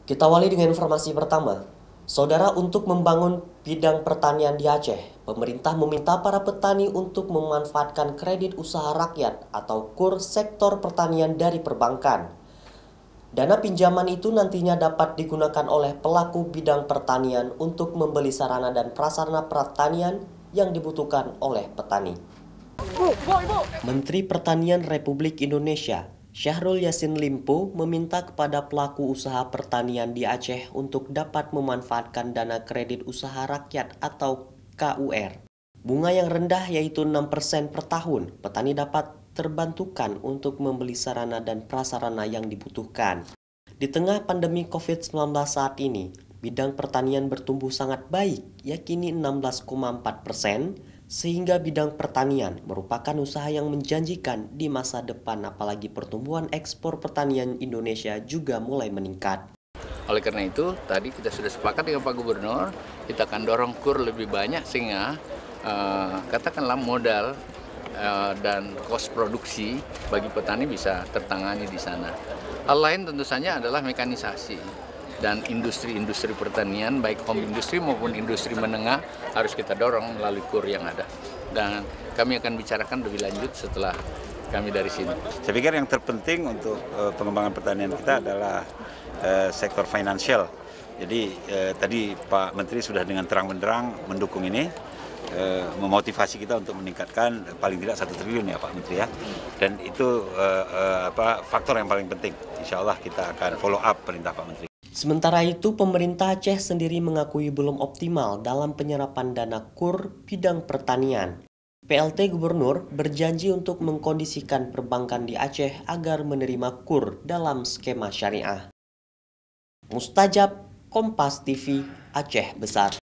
Kita awali dengan informasi pertama. Saudara, untuk membangun bidang pertanian di Aceh, pemerintah meminta para petani untuk memanfaatkan kredit usaha rakyat atau KUR sektor pertanian dari perbankan. Dana pinjaman itu nantinya dapat digunakan oleh pelaku bidang pertanian untuk membeli sarana dan prasarana pertanian yang dibutuhkan oleh petani. Menteri Pertanian Republik Indonesia, Syahrul Yassin Limpo, meminta kepada pelaku usaha pertanian di Aceh untuk dapat memanfaatkan dana kredit usaha rakyat atau KUR. Bunga yang rendah yaitu 6% per tahun, petani dapat terbantukan untuk membeli sarana dan prasarana yang dibutuhkan. Di tengah pandemi COVID-19 saat ini, bidang pertanian bertumbuh sangat baik, yakni 16,4%, sehingga bidang pertanian merupakan usaha yang menjanjikan di masa depan, apalagi pertumbuhan ekspor pertanian Indonesia juga mulai meningkat. Oleh karena itu, tadi kita sudah sepakat dengan Pak Gubernur, kita akan dorong KUR lebih banyak sehingga katakanlah modal dan kos produksi bagi petani bisa tertangani di sana. Hal lain tentu saja adalah mekanisasi dan industri-industri pertanian, baik home industri maupun industri menengah harus kita dorong melalui KUR yang ada. Dan kami akan bicarakan lebih lanjut setelah kami dari sini. Saya pikir yang terpenting untuk pengembangan pertanian kita adalah sektor finansial. Jadi tadi Pak Menteri sudah dengan terang benderang mendukung ini, memotivasi kita untuk meningkatkan paling tidak 1 triliun ya Pak Menteri ya. Dan itu faktor yang paling penting. Insya Allah kita akan follow up perintah Pak Menteri. Sementara itu, pemerintah Aceh sendiri mengakui belum optimal dalam penyerapan dana KUR bidang pertanian. PLT Gubernur berjanji untuk mengkondisikan perbankan di Aceh agar menerima KUR dalam skema syariah. Mustajab, Kompas TV, Aceh Besar.